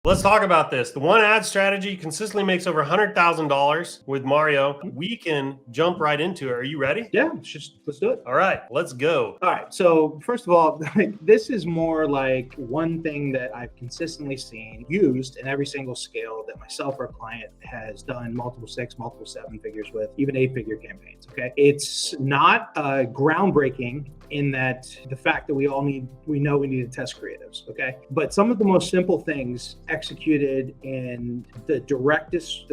Let's talk about this. The one ad strategy consistently makes over $100,000 with Mario. We can jump right into it. Are you ready? Yeah, let's do it. All right, let's go. All right. So first of all, this is more like one thing that I've consistently seen used in every single scale that myself or a client has done multiple 6, multiple 7 figures with, even 8-figure campaigns. Okay. It's not groundbreaking in that the fact that we know we need to test creatives. Okay. But some of the most simple things executed in the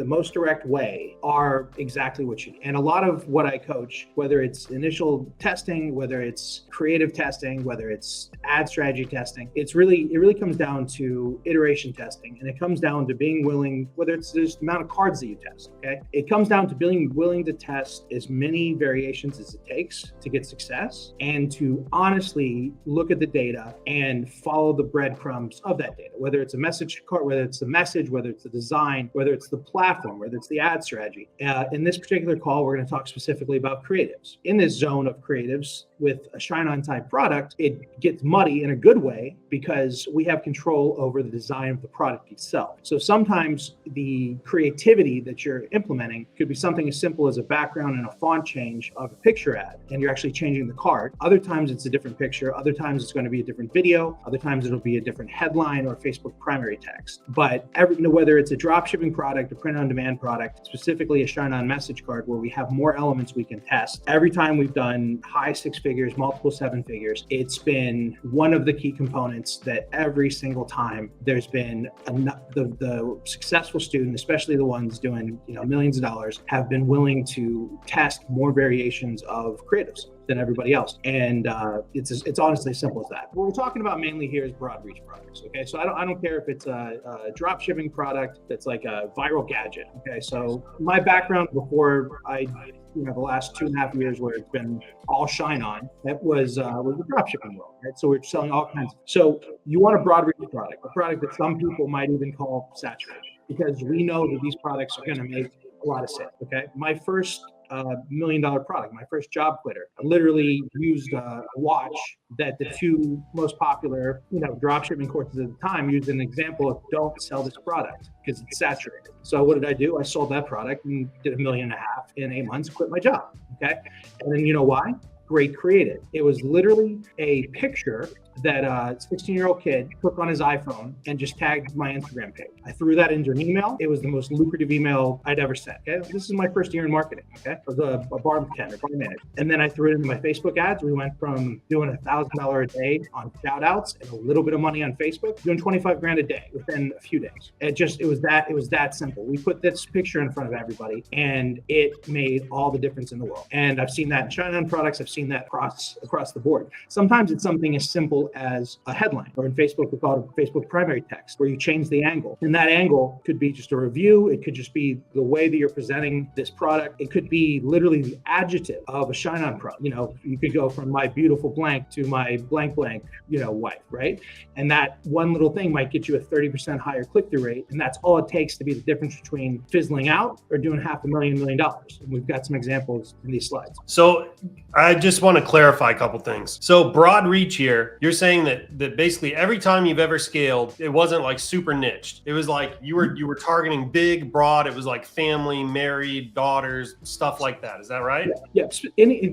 most direct way are exactly what you need. And a lot of what I coach, whether it's initial testing, whether it's creative testing, whether it's ad strategy testing, it really comes down to iteration testing. And it comes down to being willing, whether it's just the amount of cards that you test. Okay. It comes down to being willing to test as many variations as it takes to get success, and to honestly look at the data and follow the breadcrumbs of that data, whether it's a message card, whether it's the message, whether it's the design, whether it's the platform, whether it's the ad strategy. In this particular call, we're going to talk specifically about creatives. In this zone of creatives with a ShineOn type product, it gets muddy in a good way because we have control over the design of the product itself. So sometimes the creativity that you're implementing could be something as simple as a background and a font change of a picture ad, and you're actually changing the card. Other times it's a different picture. Other times it's going to be a different video. Other times it'll be a different headline or Facebook primary text. But whether it's a dropshipping product, a print-on-demand product, specifically a ShineOn message card where we have more elements we can test, every time we've done high 6 figures, multiple 7 figures, it's been one of the key components that every single time there's been the successful student, especially the ones doing millions of dollars, have been willing to test more variations of creatives than everybody else. And it's honestly as simple as that. What we're talking about mainly here is broad reach products. Okay, so I don't care if it's a drop shipping product that's like a viral gadget. Okay, so my background before the last 2.5 years where it's been all ShineOn, that was the drop shipping world, right? So we're selling all kinds. So you want a broad reach product, a product that some people might even call saturated, because we know that these products are going to make a lot of sense. Okay, my first $1 million product, my first job quitter, I literally used a watch that the 2 most popular dropshipping courses at the time used an example of don't sell this product because it's saturated. So what did I do? I sold that product and did $1.5 million in 8 months, quit my job. Okay, and then you know why? Great creative. It was literally a picture that a 16-year-old kid took on his iPhone and just tagged my Instagram page. I threw that into an email. It was the most lucrative email I'd ever sent. Okay, this is my first year in marketing. Okay, I was a bartender, bar manager, and then I threw it into my Facebook ads. We went from doing $1,000 a day on shout outs and a little bit of money on Facebook, doing $25,000 a day within a few days. It was that simple. We put this picture in front of everybody, and it made all the difference in the world. And I've seen that in ShineOn products. I've seen that across the board. Sometimes it's something as simple as a headline, or in Facebook we call it a Facebook primary text, where you change the angle, and that angle could be just a review. It could just be the way that you're presenting this product. It could be literally the adjective of a ShineOn product. You could go from my beautiful blank to my blank wife, right? And that one little thing might get you a 30% higher click-through rate, and that's all it takes to be the difference between fizzling out or doing $500,000, $1 million. And we've got some examples in these slides. So I just want to clarify a couple things. So broad reach here, you're saying that basically every time you've ever scaled, it wasn't like super niched. It was like you were targeting big, broad. It was like family, married, daughters, stuff like that. Is that right? Yeah.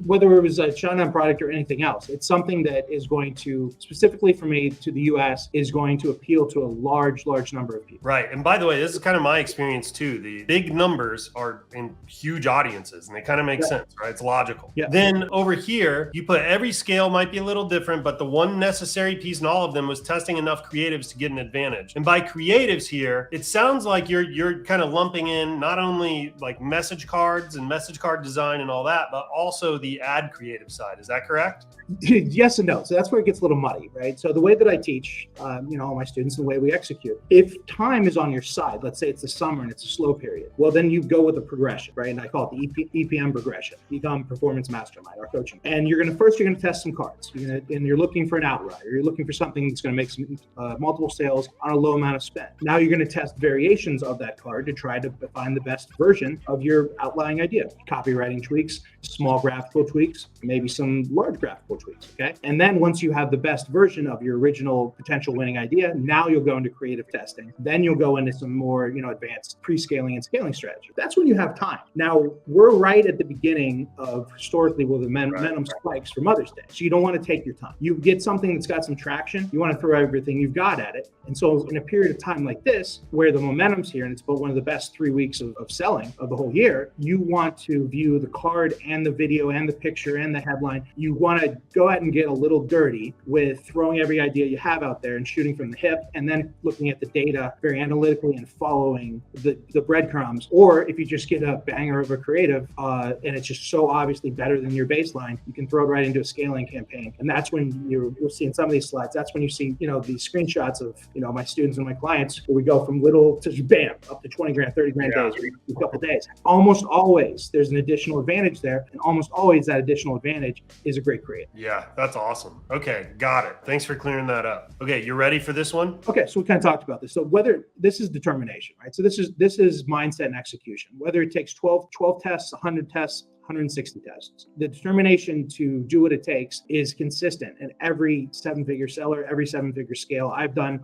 Whether it was a ShineOn product or anything else, it's something that is going to, specifically for me to the US, is going to appeal to a large number of people. Right. And by the way, this is kind of my experience too. The big numbers are in huge audiences, and they kind of make sense, right? It's logical. Yeah. Then over here, you put every scale might be a little different, but the one necessary piece in all of them was testing enough creatives to get an advantage. And by creatives here, it sounds like you're kind of lumping in not only like message cards and message card design and all that, but also the ad creative side. Is that correct? Yes and no. So that's where it gets a little muddy, right? So the way that I teach, all my students, and the way we execute, if time is on your side, let's say it's the summer and it's a slow period, well, then you go with a progression, right? And I call it the EPM progression, eComm Performance Mastermind, our coaching. And you're going to test some cards, and you're looking for an outlet. right, or you're looking for something that's going to make some multiple sales on a low amount of spend. Now you're going to test variations of that card to try to find the best version of your outlying idea. Copywriting tweaks, small graphical tweaks, maybe some large graphical tweaks, okay? And then once you have the best version of your original potential winning idea, now you'll go into creative testing. Then you'll go into some more, advanced pre-scaling and scaling strategy. That's when you have time. Now, we're right at the beginning of historically where the momentum spikes for Mother's Day. So you don't want to take your time. You get something that's got some traction, you want to throw everything you've got at it. And so in a period of time like this, where the momentum's here and it's about one of the best 3 weeks of selling of the whole year, you want to view the card and the video and the picture and the headline. You want to go ahead and get a little dirty with throwing every idea you have out there and shooting from the hip, and then looking at the data very analytically and following the breadcrumbs. Or if you just get a banger of a creative and it's just so obviously better than your baseline, you can throw it right into a scaling campaign. And that's when you'll see in some of these slides, that's when you see, these screenshots of, my students and my clients, where we go from little to bam, up to 20 grand, 30 grand days, a couple days. Almost always there's an additional advantage there. And almost always that additional advantage is a great creative. Yeah, that's awesome. Okay, got it. Thanks for clearing that up. Okay, you ready for this one? Okay, so we kind of talked about this. So whether this is determination, right? So this is mindset and execution. Whether it takes 12 tests, 100 tests, 160 tests. The determination to do what it takes is consistent in every 7-figure seller, every 7-figure scale. I've done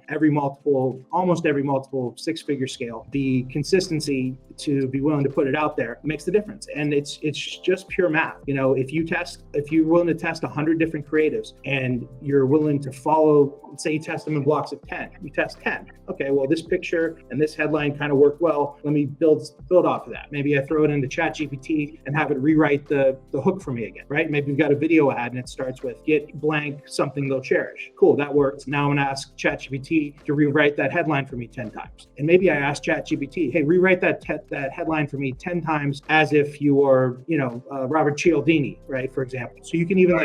almost every multiple 6-figure scale. The consistency to be willing to put it out there makes the difference. And it's just pure math. If you're willing to test 100 different creatives and you're willing to follow, say you test them in blocks of 10, you test 10. Okay, well, this picture and this headline kind of work well. Let me build off of that. Maybe I throw it into ChatGPT and have it rewrite the hook for me again, right? Maybe you've got a video ad and it starts with get blank something they'll cherish. Cool, that works. Now I'm gonna ask ChatGPT to rewrite that headline for me 10 times. And maybe I ask ChatGPT, hey, rewrite that headline for me 10 times as if you are, Robert Cialdini, right? For example. So you can even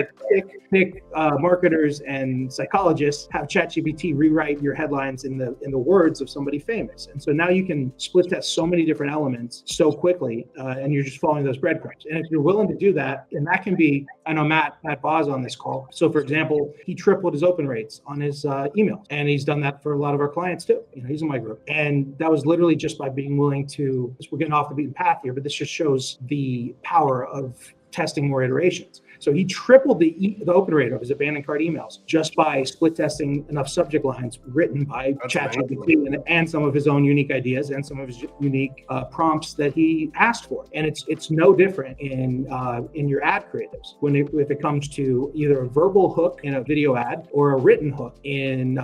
pick marketers and psychologists, have ChatGPT rewrite your headlines in the words of somebody famous. And so now you can split test so many different elements so quickly, and you're just following those breadcrumbs. And if you're willing to do that, and that can be, I know Matt Boz on this call. So for example, he tripled his open rates on his emails, and he's done that for a lot of our clients too. He's in my group. And that was literally just by being willing to, we're getting off the beaten path here, but this just shows the power of testing more iterations. So he tripled the open rate of his abandoned cart emails just by split testing enough subject lines written by ChatGPT and some of his own unique ideas and some of his unique prompts that he asked for. And it's no different in your ad creatives if it comes to either a verbal hook in a video ad or a written hook in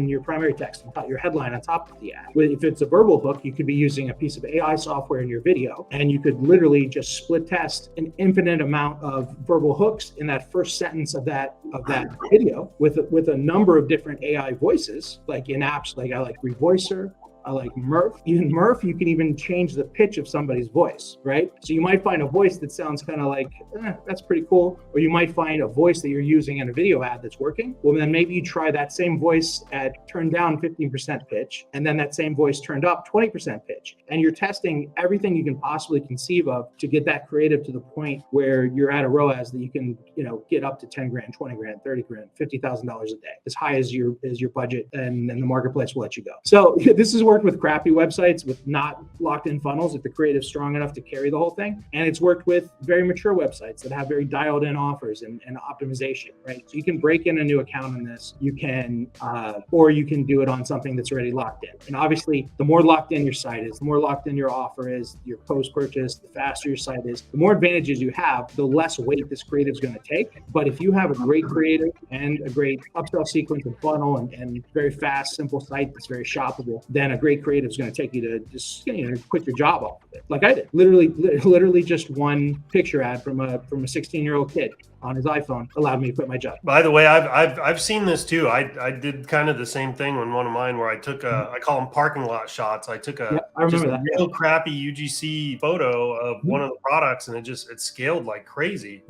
your primary text, your headline on top of the ad. If it's a verbal hook, you could be using a piece of AI software in your video, and you could literally just split test an infinite amount of verbal hooks in that first sentence of that video with a number of different AI voices, like in apps like I like Revoicer, I like Murph. Even Murph, you can even change the pitch of somebody's voice, right? So you might find a voice that sounds kind of like, that's pretty cool. Or you might find a voice that you're using in a video ad that's working. Well, then maybe you try that same voice at turned down 15% pitch, and then that same voice turned up 20% pitch. And you're testing everything you can possibly conceive of to get that creative to the point where you're at a ROAS that you can, get up to 10 grand, 20 grand, 30 grand, $50,000 a day, as high as your budget, and then the marketplace will let you go. So this is worked with crappy websites with not locked in funnels if the creative's strong enough to carry the whole thing. And it's worked with very mature websites that have very dialed in offers and optimization, right? So you can break in a new account on this. You can, or you can do it on something that's already locked in. And obviously the more locked in your site is, the more locked in your offer is, your post-purchase, the faster your site is, the more advantages you have, the less weight this creative is going to take. But if you have a great creative and a great upsell sequence and funnel and very fast, simple site that's very shoppable, then a great creative is going to take you to just quit your job off of it, like I did. Literally just one picture ad from a 16-year-old kid on his iPhone allowed me to quit my job. By the way, I've seen this too. I did kind of the same thing on one of mine where I took I call them parking lot shots. I took a real crappy UGC photo of one of the products, and it scaled like crazy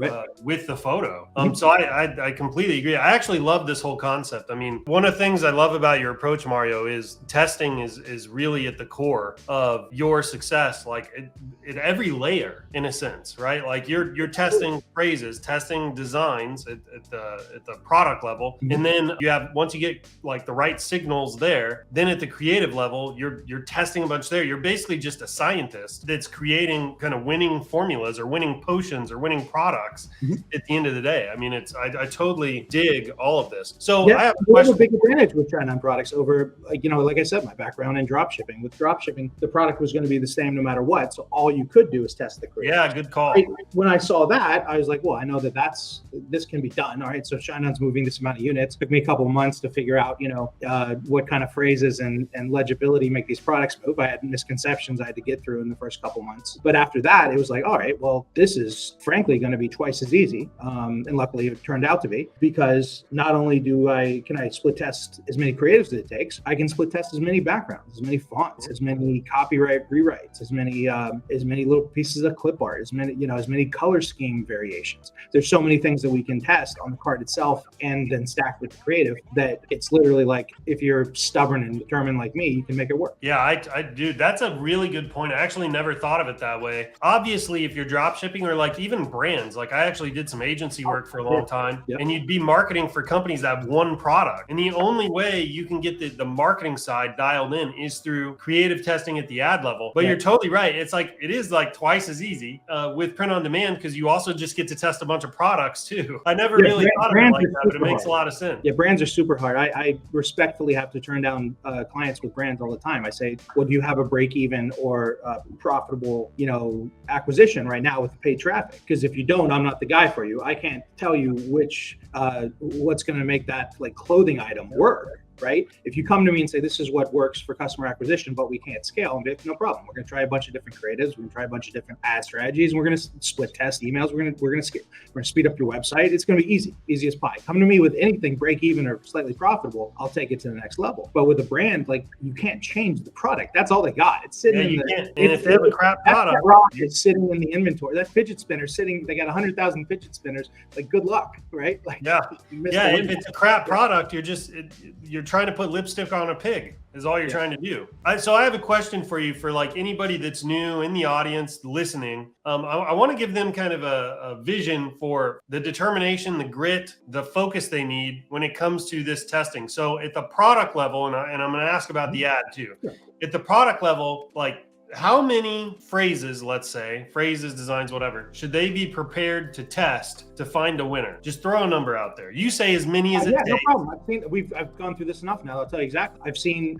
with the photo. So I completely agree. I actually love this whole concept. I mean, one of the things I love about your approach, Mario, is testing is really at the core of your success, like at every layer in a sense, right? Like you're testing phrases, testing testing designs at the product level, and then you have, once you get like the right signals there, then at the creative level, you're testing a bunch there. You're basically just a scientist that's creating kind of winning formulas or winning potions or winning products at the end of the day. I mean, I totally dig all of this. So I have a question. We have a big advantage with ShineOn products over, like I said, my background in dropshipping. With dropshipping, the product was going to be the same no matter what. So all you could do is test the creative. Yeah, good call. When I saw that, I was like, well, I know this can be done. All right. So ShineOn's moving this amount of units. It took me a couple of months to figure out, what kind of phrases and legibility make these products move. I had misconceptions I had to get through in the first couple months. But after that, it was like, all right, well, this is frankly going to be twice as easy. And luckily it turned out to be, because not only can I split test as many creatives as it takes, I can split test as many backgrounds, as many fonts, as many copyright rewrites, as many little pieces of clip art, as many color scheme variations. There's so many things that we can test on the card itself and then stack with the creative that it's literally like, if you're stubborn and determined like me, you can make it work. Yeah, dude, that's a really good point. I actually never thought of it that way. Obviously, if you're drop shipping or like even brands, like I actually did some agency work for a long time, and you'd be marketing for companies that have one product. And the only way you can get the marketing side dialed in is through creative testing at the ad level. But you're totally right. It is like twice as easy with print on demand, because you also just get to test a bunch of products too. I never really thought of it like that, but it makes a lot of sense. Yeah, brands are super hard. I respectfully have to turn down clients with brands all the time. I say, well, do you have a break even or profitable, acquisition right now with paid traffic? Because if you don't, I'm not the guy for you. I can't tell you what's going to make that like clothing item work. Right? If you come to me and say, this is what works for customer acquisition, but we can't scale, I'm like, no problem. We're going to try a bunch of different creatives. We're going to try a bunch of different ad strategies. And we're going to split test emails. We're going to speed up your website. It's going to be easy as pie. Come to me with anything break even or slightly profitable, I'll take it to the next level. But with a brand, like, you can't change the product. That's all they got. It's sitting in the, and if they have a crap product, it's sitting in the inventory. That fidget spinner sitting, they got 100,000 fidget spinners. Like, good luck, right? Like, if it's a crap product, you're trying to put lipstick on a pig is all you're trying to do. So I have a question for you, for like anybody that's new in the audience listening. I want to give them kind of a vision for the determination, the grit, the focus they need when it comes to this testing. So at the product level, and I'm going to ask about the ad too. At the product level, like, how many phrases, let's say, designs, whatever, should they be prepared to test to find a winner? Just throw a number out there. You say as many as it takes. No problem. I've gone through this enough now. I'll tell you exactly. I've seen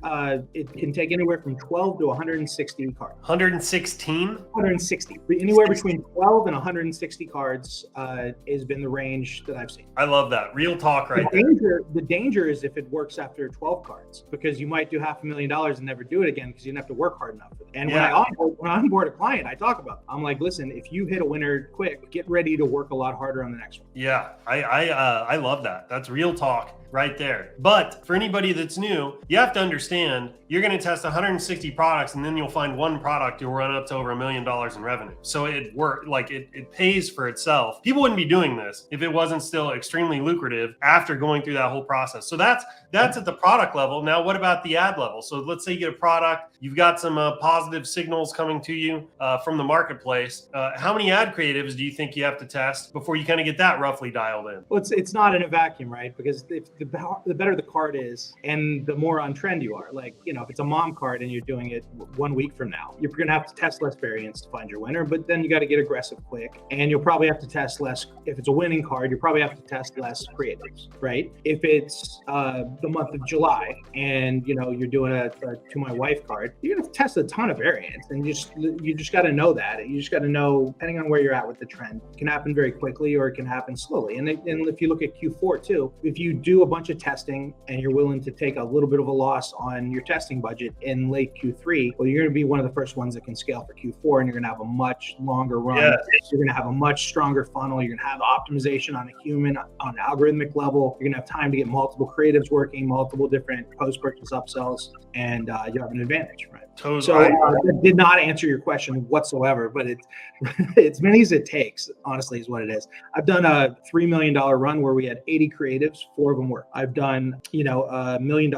it can take anywhere from 12 to 160 cards. 116? 160. Anywhere between 12 and 160 cards has been the range that I've seen. I love that. Real talk right there. The danger is if it works after 12 cards, because you might do $500,000 and never do it again because you didn't have to work hard enough for it. And when I onboard a client, I talk about it. I'm like, listen, if you hit a winner quick, get ready to work a lot harder on the next one. Yeah, I love that. That's real talk right there. But for anybody that's new, you have to understand, you're going to test 160 products and then you'll find one product you'll run up to over $1 million in revenue. So it pays for itself. People wouldn't be doing this if it wasn't still extremely lucrative after going through that whole process. So that's at the product level. Now, what about the ad level? So let's say you get a product, you've got some positive signals coming to you from the marketplace. How many ad creatives do you think you have to test before you kind of get that roughly dialed in? Well, it's not in a vacuum, right? Because the better the card is and the more on trend you are. Like, if it's a mom card and you're doing it 1 week from now, you're going to have to test less variants to find your winner, but then you got to get aggressive quick, and you'll probably have to test less. If it's a winning card, you probably have to test less creatives, right? If it's the month of July and you're doing a to my wife card, you're going to test a ton of variants, and you just got to know that. You just got to know, depending on where you're at with the trend, it can happen very quickly or it can happen slowly. And if you look at Q4 too, if you do a bunch of testing and you're willing to take a little bit of a loss on your testing budget in late Q3, well, you're going to be one of the first ones that can scale for Q4, and you're going to have a much longer run. Yeah. You're going to have a much stronger funnel. You're going to have optimization on a human, on an algorithmic level. You're going to have time to get multiple creatives working, multiple different post-purchase upsells, and you have an advantage, right? Totally. So it did not answer your question whatsoever, but it's as many as it takes, honestly, is what it is. I've done a $3 million run where we had 80 creatives, 4 of them worked. I've done, $1 million,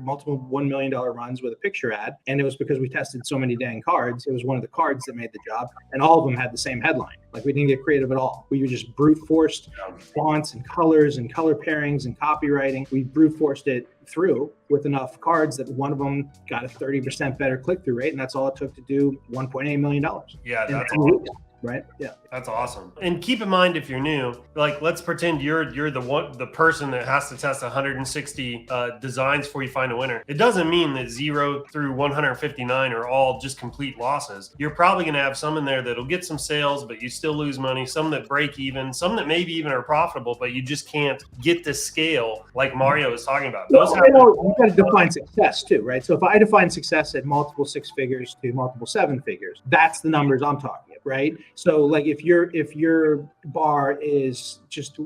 multiple $1 million runs with a picture ad. And it was because we tested so many dang cards. It was one of the cards that made the job. And all of them had the same headline. Like, we didn't get creative at all. We just brute forced fonts and colors and color pairings and copywriting. We brute forced it through with enough cards that one of them got a 30% better click-through rate, and that's all it took to do $1.8 million. Yeah, that's awesome. Right? Yeah. That's awesome. And keep in mind, if you're new, like, let's pretend you're the person that has to test 160 designs before you find a winner. It doesn't mean that 0 through 159 are all just complete losses. You're probably going to have some in there that'll get some sales, but you still lose money. Some that break even, some that maybe even are profitable, but you just can't get to scale like Mario was talking about. You got to define success too, right? So if I define success at multiple 6 figures to multiple 7 figures, that's the numbers I'm talking about, right? So like if your bar is just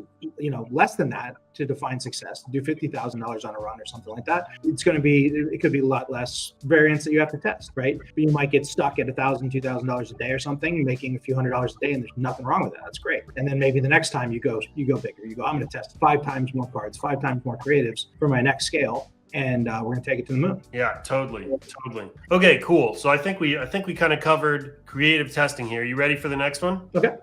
less than that to define success, to do $50,000 on a run or something like that, it could be a lot less variance that you have to test, right? But you might get stuck at $1,000, $2,000 a day or something, making a few $100s a day, and there's nothing wrong with that. That's great. And then maybe the next time you go bigger. You go, I'm going to test 5 times more cards, 5 times more creatives for my next scale. And we're going to take it to the moon. Yeah, totally. Okay, cool. So I think we kind of covered creative testing here. You ready for the next one? Okay.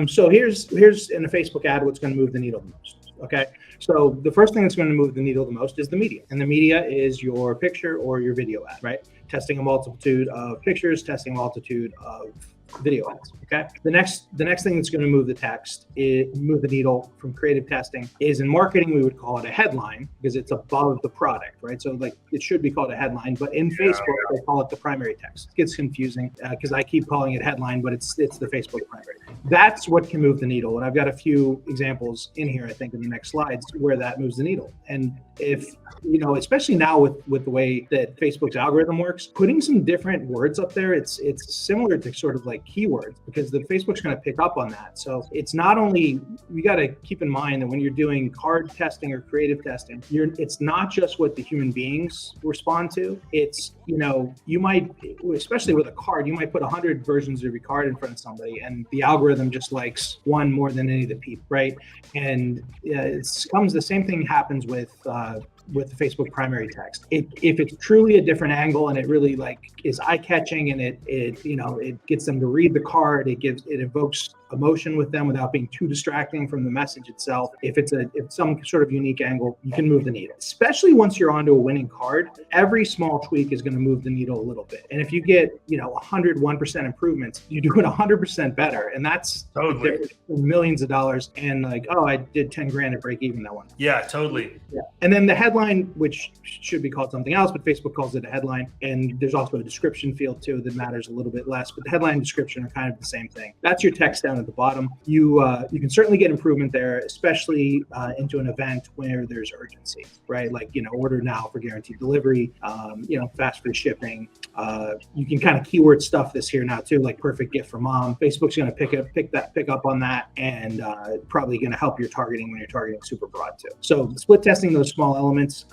So here's in a Facebook ad what's going to move the needle the most. Okay. So the first thing that's going to move the needle the most is the media, and the media is your picture or your video ad, right? Testing a multitude of pictures, testing a multitude of video ads. Okay. The next thing that's going to move the needle from creative testing is, in marketing we would call it a headline, because it's above the product, right? So like, it should be called a headline, but in Facebook they call it the primary text. It gets confusing because I keep calling it headline, but it's the Facebook primary. That's what can move the needle. And I've got a few examples in here, I think, in the next slides where that moves the needle. And if especially now with the way that Facebook's algorithm works, putting some different words up there, it's similar to sort of like keywords, because the Facebook's going to pick up on that. So it's not only, you got to keep in mind that when you're doing card testing or creative testing, it's not just what the human beings respond to. It's, you might, especially with a card, you might put 100 versions of your card in front of somebody, and the algorithm just likes one more than any of the people, right? And the same thing happens with the Facebook primary text. If it's truly a different angle and it really is eye-catching, and it gets them to read the card, it evokes emotion with them without being too distracting from the message itself. If it's some sort of unique angle, you can move the needle. Especially once you're onto a winning card, every small tweak is going to move the needle a little bit. And if you get 101% improvements, you do it 100% better, and that's totally millions of dollars. And I did 10 grand at break even that one. Yeah, totally. Yeah. And then the headline, which should be called something else, but Facebook calls it a headline. And there's also a description field too that matters a little bit less, but the headline and description are kind of the same thing. That's your text down at the bottom. You can certainly get improvement there, especially into an event where there's urgency, right? Like, order now for guaranteed delivery, fast free shipping. You can kind of keyword stuff this here now too, like perfect gift for mom. Facebook's going to pick up on that, and probably going to help your targeting when you're targeting super broad too. So split testing those small elements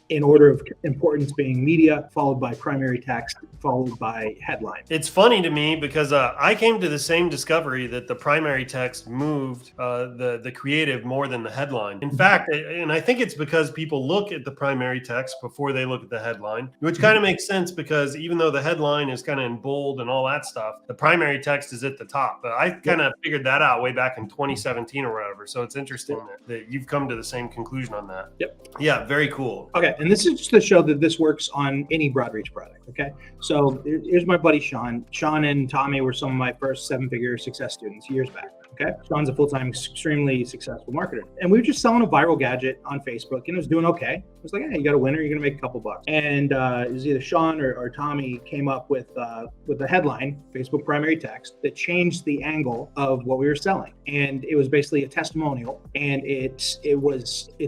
in order of importance being media, followed by primary text, followed by headline. It's funny to me because I came to the same discovery that the primary text moved the creative more than the headline. In fact, and I think it's because people look at the primary text before they look at the headline, which kind of makes sense, because even though the headline is kind of in bold and all that stuff, the primary text is at the top. But I kind of figured that out way back in 2017 or whatever. So it's interesting that you've come to the same conclusion on that. Yep. Yeah, very cool. Okay, and this is just to show that this works on any broad reach product. Okay, so here's my buddy Sean. Sean and Tommy were some of my first 7-figure success students years back. Okay, Sean's a full-time, extremely successful marketer, and we were just selling a viral gadget on Facebook, and it was doing okay. It was like, hey, you got a winner, you're gonna make a couple bucks. And it was either Sean or Tommy came up with the headline, Facebook primary text, that changed the angle of what we were selling, and it was basically a testimonial, and it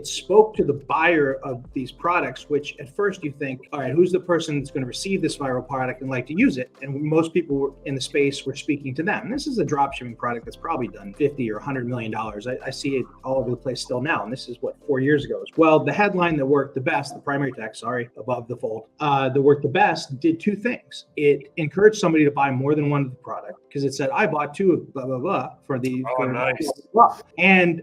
spoke to the buyer of these products, which at first you think, all right, who's the person that's going to receive this viral product and like to use it? And most people in the space were speaking to them. And this is a dropshipping product that's probably done 50 or $100 million. I see it all over the place still now. And this is what, 4 years ago. Well, the headline that worked the best, the primary text, above the fold, that worked the best did two things. It encouraged somebody to buy more than one of the product because it said, I bought two of blah, blah, blah Nice. blah, blah. And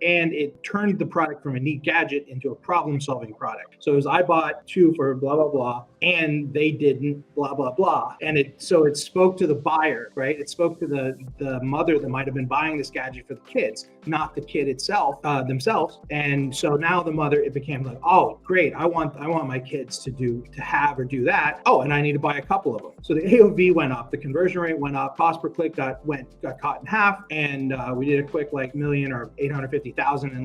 it turned the product from a neat gadget into a problem solving product. So it was, I bought two for blah, blah, blah, and they didn't blah, blah, blah. And it spoke to the buyer, right? It spoke to the mother that might have been buying this gadget for the kids, not the kid itself, themselves. And so now the mother, it became like, oh, great. I want my kids to have or do that. Oh, and I need to buy a couple of them. So the AOV went up, the conversion rate went up, cost per click got cut in half. And we did a quick like million or 850,000 in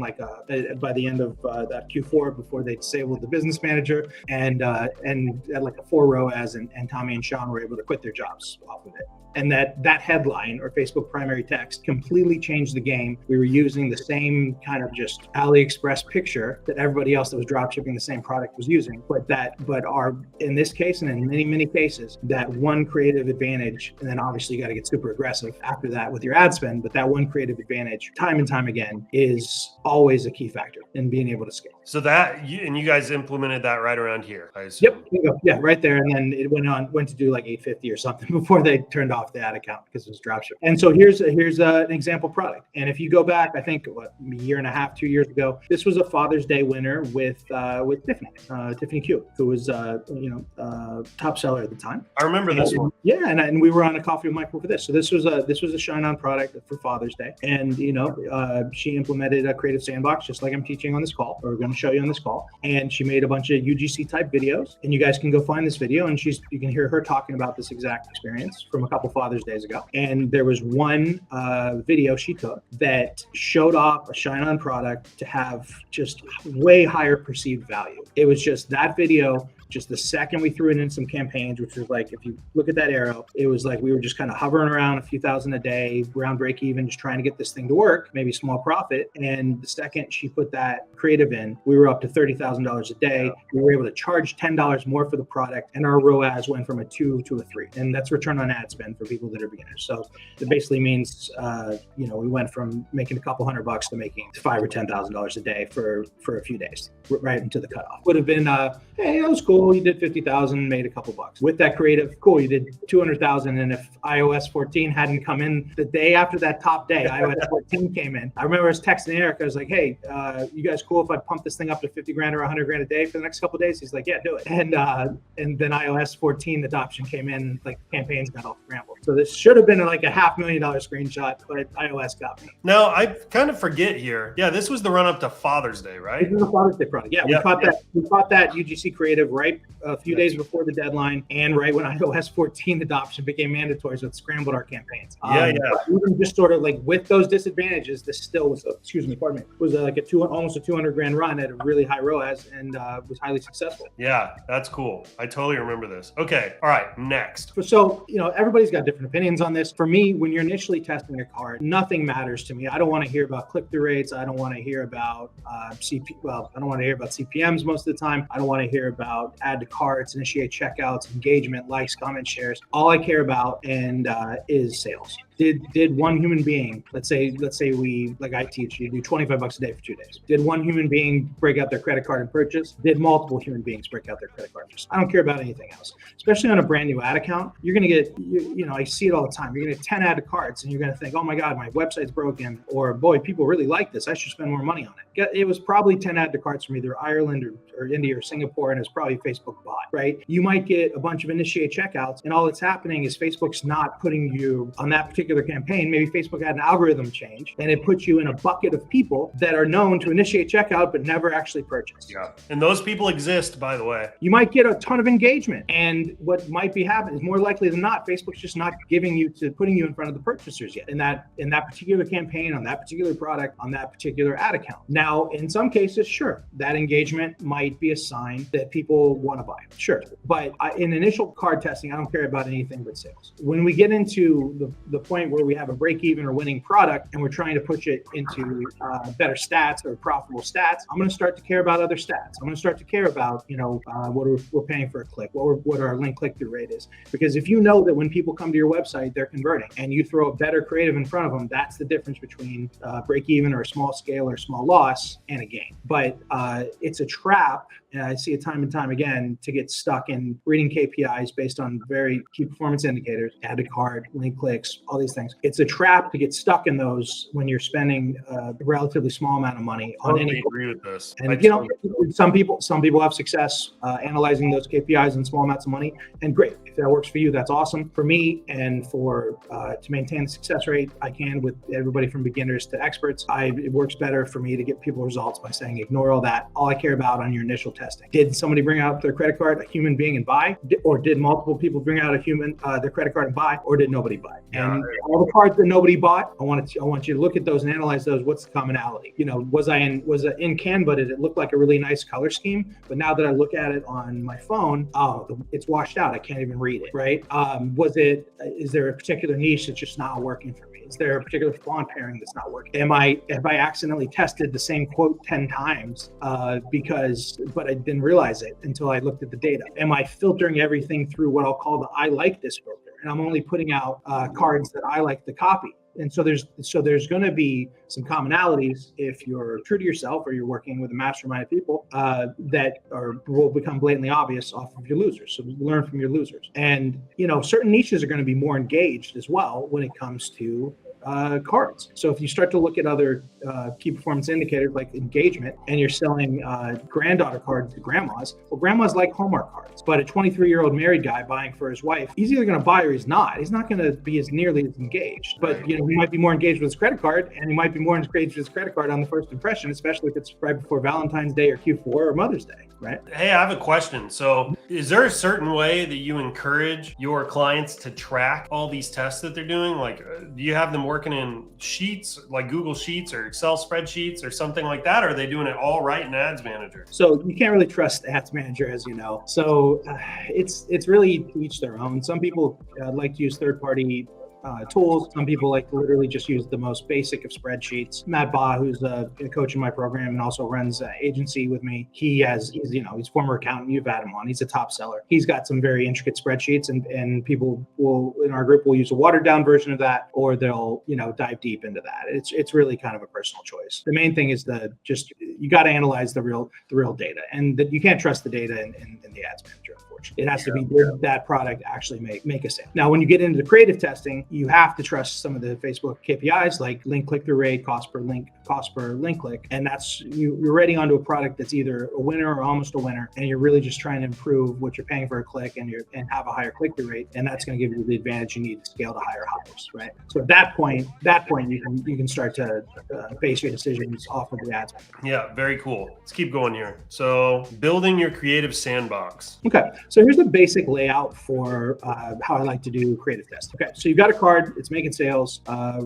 by the end of that Q4 before they disabled the business manager and at like a 4 ROAS and Tommy and Sean were able to quit their jobs off of it. And that headline or Facebook primary text completely changed the game. We were using the same kind of just AliExpress picture that everybody else that was dropshipping the same product was using, but our, in this case and in many, many cases, that one creative advantage, and then obviously you got to get super aggressive after that with your ad spend, but that one creative advantage time and time again is always a key factor in being able to scale. So you guys implemented that right around here, I assume. Yep. Yeah, right there. And then it went to do like 850 or something before they turned off the ad account because it was dropshipping. And so here's an example product. And if you go back, I think a year and a half, 2 years ago, this was a Father's Day winner with Tiffany Q, who was top seller at the time. I remember this one. Yeah, and we were on a coffee with Michael for this. So this was a ShineOn product for Father's Day, and she implemented a creative sandbox just like I'm teaching on this call, or going to show you on this call. And she made a bunch of UGC type videos, and you guys can go find this video, and you can hear her talking about this exact experience from a couple Father's Days ago. And there was one video she took that showed off a ShineOn product to have just way higher perceived value. It was just that video. Just the second we threw it in some campaigns, which was like, if you look at that arrow, it was like we were just kind of hovering around a few thousand a day, around break even, just trying to get this thing to work, maybe small profit. And the second she put that creative in, we were up to $30,000 a day. We were able to charge $10 more for the product, and our ROAS went from a 2 to a 3. And that's return on ad spend for people that are beginners. So it basically means, we went from making a couple $100 to making $5,000 or $10,000 a day for a few days, right into the cutoff. Would have been, hey, that was cool. You did 50,000, made a couple bucks. With that creative, cool, you did 200,000. And if iOS 14 hadn't come in the day after that top day, iOS 14 came in. I remember I was texting Eric. I was like, hey, you guys cool if I pump this thing up to 50 grand or 100 grand a day for the next couple of days? He's like, yeah, do it. And then iOS 14 adoption came in, like campaigns got all scrambled. So this should have been like a $500,000 screenshot, but iOS got me. Now, I kind of forget here. Yeah, this was the run up to Father's Day, right? This is a Father's Day product. Yeah, we caught that UGC creative right a few days before the deadline, and right when iOS 14 adoption became mandatory, so it scrambled our campaigns. Even just sort of like with those disadvantages, this still was, like almost a 200 grand run at a really high ROAS and was highly successful. Yeah, that's cool. I totally remember this. Okay, all right, next. So, everybody's got different opinions on this. For me, when you're initially testing a card, nothing matters to me. I don't want to hear about click-through rates. I don't want to hear about I don't want to hear about CPMs most of the time. I don't want to hear about add to carts, initiate checkouts, engagement, likes, comments, shares. All I care about is sales. Did one human being, let's say we, like I teach, you do $25 a day for 2 days. Did one human being break out their credit card and purchase? Did multiple human beings break out their credit card and purchase? I don't care about anything else. Especially on a brand new ad account, you're going to get, I see it all the time. You're going to get 10 add to carts and you're going to think, oh my God, my website's broken, or boy, people really like this. I should spend more money on it. It was probably 10 add to carts from either Ireland or India or Singapore, and it's probably Facebook bot, right? You might get a bunch of initiate checkouts, and all that's happening is Facebook's not putting you on that particular campaign. Maybe Facebook had an algorithm change, and it puts you in a bucket of people that are known to initiate checkout but never actually purchase. Yeah, and those people exist, by the way. You might get a ton of engagement, and what might be happening is more likely than not, Facebook's just not putting you in front of the purchasers yet in that particular campaign, on that particular product, on that particular ad account. Now, in some cases, sure, that engagement might be a sign that people want to buy. Sure, but in initial card testing, I don't care about anything but sales. When we get into the point point where we have a break even or winning product and we're trying to push it into better stats or profitable stats, I'm going to start to care about other stats. I'm going to start to care about, what we're paying for a click, what our link click-through rate is. Because if you know that when people come to your website, they're converting, and you throw a better creative in front of them, that's the difference between break even or a small scale or a small loss and a gain. But it's a trap, and I see it time and time again, to get stuck in reading KPIs based on very key performance indicators, add to cart, link clicks, all these things. It's a trap to get stuck in those when you're spending a relatively small amount of money on any. I agree with this. And some people have success analyzing those KPIs in small amounts of money, and great. If that works for you, that's awesome. For me, and for to maintain the success rate I can with everybody from beginners to experts, it works better for me to get people results by saying ignore all that. All I care about on your initial testing: did somebody bring out their credit card, a human being, and buy, or did multiple people bring out their credit card and buy, or did nobody buy? And all the cards that nobody bought, I want you to look at those and analyze those. What's the commonality? Was it in Canva? Did it look like a really nice color scheme? But now that I look at it on my phone, it's washed out. I can't even read it, right? Is there a particular niche that's just not working for me? Is there a particular font pairing that's not working? Have I accidentally tested the same quote 10 times but I didn't realize it until I looked at the data? Am I filtering everything through what I'll call the I like this filter? And I'm only putting out cards that I like the copy. And so there's going to be some commonalities if you're true to yourself or you're working with a mastermind of people that will become blatantly obvious off of your losers. So learn from your losers. And certain niches are going to be more engaged as well when it comes to cards. So if you start to look at other key performance indicators like engagement, and you're selling granddaughter cards to grandmas, well, grandmas like Hallmark cards. But a 23-year-old married guy buying for his wife, he's either going to buy or he's not. He's not going to be as nearly as engaged. But he might be more engaged with his credit card, and he might be more engaged with his credit card on the first impression, especially if it's right before Valentine's Day or Q4 or Mother's Day, right? Hey, I have a question. So is there a certain way that you encourage your clients to track all these tests that they're doing? Like, do you have them working in sheets like Google Sheets or Excel spreadsheets or something like that? Or are they doing it all right in Ads Manager? So you can't really trust Ads Manager, as you know. So it's really each their own. Some people like to use third-party tools. Some people like to literally just use the most basic of spreadsheets. Matt Baugh, who's a coach in my program and also runs an agency with me, he's former accountant. You've had him on. He's a top seller. He's got some very intricate spreadsheets, and people will in our group will use a watered down version of that, or they'll dive deep into that. It's really kind of a personal choice. The main thing is you got to analyze the real data, and that you can't trust the data in the Ads Manager. It has to be that product actually make a sale. Now, when you get into the creative testing, you have to trust some of the Facebook KPIs like link click-through rate, cost per link click, and that's you're rating onto a product that's either a winner or almost a winner, and you're really just trying to improve what you're paying for a click and have a higher click-through rate, and that's going to give you the advantage you need to scale to higher highs, right? So at that point you can start to base your decisions off of the ads. Yeah, very cool. Let's keep going here. So building your creative sandbox. Okay. So here's the basic layout for how I like to do creative tests. Okay, so you've got a card, it's making sales,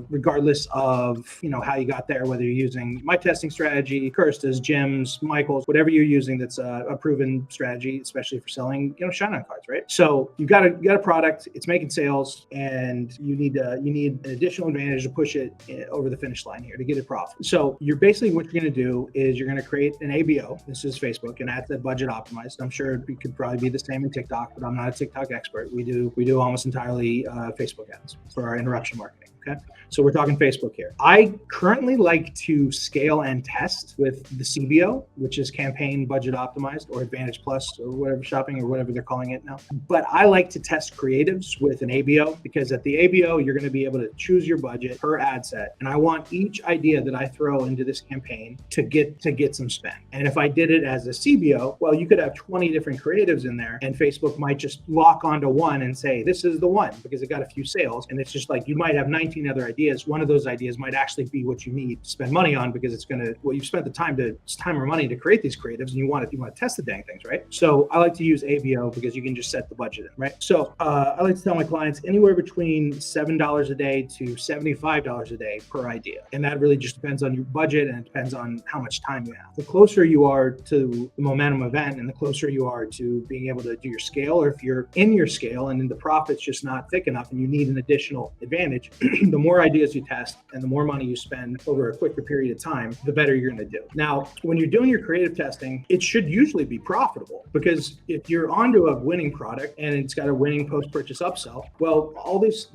regardless of how you got there, whether you're using my testing strategy, Kirsta's, Jim's, Michael's, whatever you're using that's a proven strategy, especially for selling ShineOn cards, right? So you got a product, it's making sales, and you need an additional advantage to push it over the finish line here to get it profitable. So what you're going to do is you're going to create an ABO. This is Facebook, and that's budget optimized. I'm sure it could probably be the same in TikTok, but I'm not a TikTok expert. We do almost entirely Facebook ads for our interruption marketing. Okay. So we're talking Facebook here. I currently like to scale and test with the CBO, which is campaign budget optimized or Advantage Plus or whatever shopping or whatever they're calling it now. But I like to test creatives with an ABO because at the ABO, you're going to be able to choose your budget per ad set. And I want each idea that I throw into this campaign to get some spend. And if I did it as a CBO, well, you could have 20 different creatives in there and Facebook might just lock onto one and say, this is the one because it got a few sales. And it's just like, you might have 19 other ideas. One of those ideas might actually be what you need to spend money on because you've spent the time or money to create these creatives and you want to test the dang things, right? So I like to use ABO because you can just set the budget in, right? So I like to tell my clients anywhere between $7 a day to $75 a day per idea. And that really just depends on your budget and it depends on how much time you have. The closer you are to the momentum event and the closer you are to being able to to do your scale, or if you're in your scale and then the profit's just not thick enough and you need an additional advantage, the more ideas you test and the more money you spend over a quicker period of time, the better you're going to do. Now, when you're doing your creative testing, it should usually be profitable, because if you're onto a winning product and it's got a winning post-purchase upsell, well,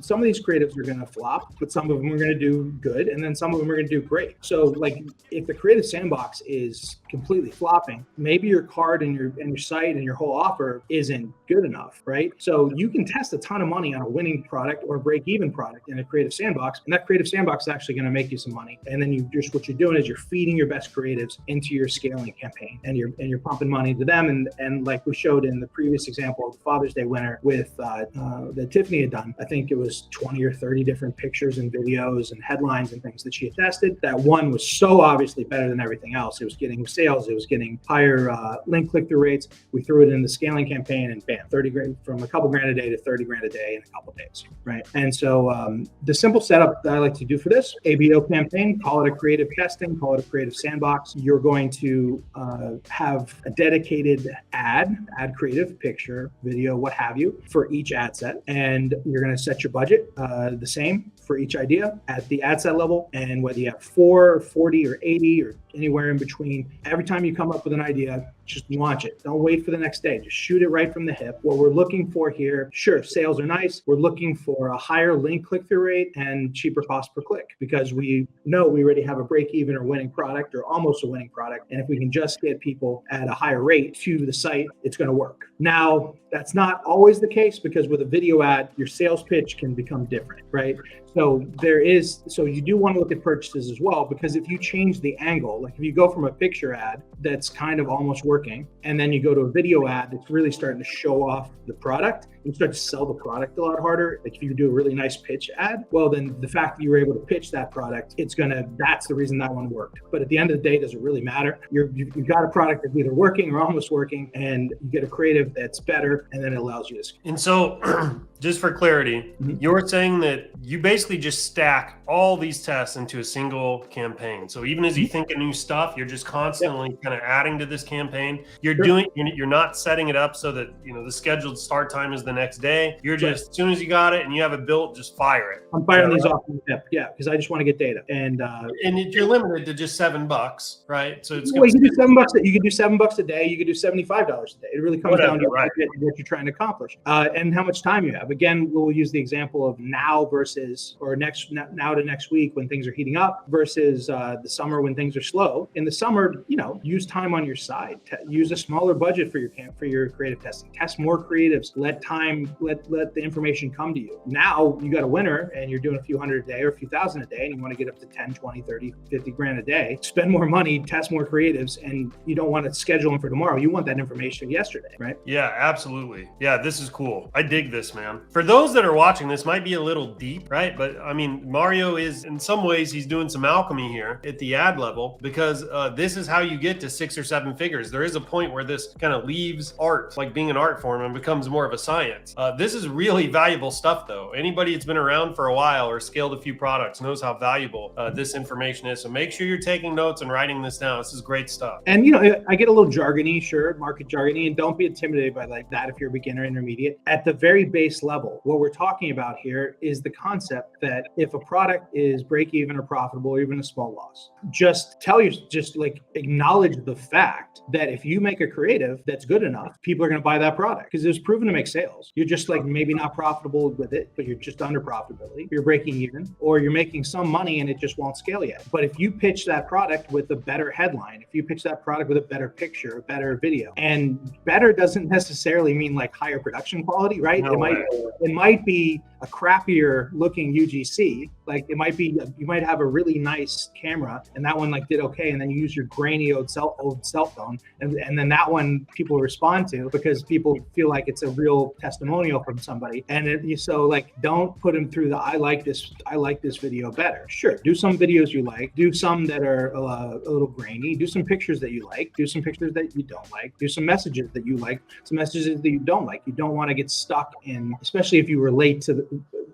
some of these creatives are going to flop, but some of them are going to do good, and then some of them are going to do great. So like, if the creative sandbox is completely flopping, maybe your card and your site and your whole offer isn't good enough, right? So you can test a ton of money on a winning product or a break-even product in a creative sandbox, and that creative sandbox is actually going to make you some money. And then what you're doing is you're feeding your best creatives into your scaling campaign, and you're pumping money to them. And like we showed in the previous example, the Father's Day winner with that Tiffany had done, I think it was 20 or 30 different pictures and videos and headlines and things that she had tested. That one was so obviously better than everything else. It was getting sales, it was getting higher link click-through rates. We threw it in the scaling campaign, and bam, 30 grand, from a couple grand a day to 30 grand a day in a couple days, right? And so the simple setup that I like to do for this ABO campaign, call it a creative testing, call it a creative sandbox. You're going to have a dedicated ad creative, picture, video, what have you, for each ad set. And you're going to set your budget the same for each idea at the ad set level. And whether you have 4 or 40 or 80 or anywhere in between, every time you come up with an idea, just launch it. Don't wait for the next day. Just shoot it right from the hip. What we're looking for here, sure, sales are nice. We're looking for a higher link click-through rate and cheaper cost per click, because we know we already have a break-even or winning product, or almost a winning product. And if we can just get people at a higher rate to the site, it's going to work. Now, that's not always the case, because with a video ad, your sales pitch can become different, right? So you do want to look at purchases as well, because if you change the angle, like if you go from a picture ad that's kind of almost working, and then you go to a video ad that's really starting to show off the product, you start to sell the product a lot harder. Like if you do a really nice pitch ad, well, then the fact that you were able to pitch that product, that's the reason that one worked. But at the end of the day, does it really matter? You've got a product that's either working or almost working, and you get a creative that's better, and then it allows you to scale. And so just for clarity, you're saying that you basically just stack all these tests into a single campaign. So even as you think of new stuff, you're just constantly kind of adding to this campaign. You're not setting it up so that, the scheduled start time is the next day. You're just, as soon as you got it and you have it built, just fire it. I'm firing these off from the hip. Yeah, because I just want to get data. And you're limited to just $7, right? So it's you can do $7. You can do $7 a day. You can do $75 a day. It really comes down to what you're trying to accomplish and how much time you have. Again, we'll use the example of now to next week when things are heating up versus the summer when things are slow. In the summer, use time on your side. Use a smaller budget for your creative testing. Test more creatives. Let the information come to you. Now you got a winner and you're doing a few hundred a day or a few thousand a day, and you want to get up to 10, 20, 30, 50 grand a day. Spend more money, test more creatives, and you don't want to schedule them for tomorrow. You want that information yesterday, right? Yeah, absolutely. Yeah, this is cool. I dig this, man. For those that are watching, this might be a little deep, right? But I mean, Mario is, in some ways, he's doing some alchemy here at the ad level, because this is how you get to 6 or 7 figures. There is a point where this kind of leaves art, like being an art form, and becomes more of a science. This is really valuable stuff, though. Anybody that's been around for a while or scaled a few products knows how valuable this information is. So make sure you're taking notes and writing this down. This is great stuff. And I get a little jargony, sure, market jargony, and don't be intimidated by like that if you're a beginner, intermediate. At the very base level, what we're talking about here is the concept that if a product is break even or profitable, or even a small loss, just acknowledge the fact that if you make a creative that's good enough, people are going to buy that product because it's proven to make sales. You're just like maybe not profitable with it, but you're just under profitability. You're breaking even, or you're making some money and it just won't scale yet. But if you pitch that product with a better headline, if you pitch that product with a better picture, a better video, and better doesn't necessarily mean like higher production quality, right? No way. It might be a crappier looking UGC. Like it might be, you might have a really nice camera and that one like did okay, and then you use your grainy old cell phone, and then that one people respond to because people feel like it's a real testimonial from somebody. And so like, don't put them through the I like this video better. Sure, do some videos you like, do some that are a little grainy, do some pictures that you like, do some pictures that you don't like, do some messages that you like, some messages that you don't like. You don't want to get stuck in, especially if you relate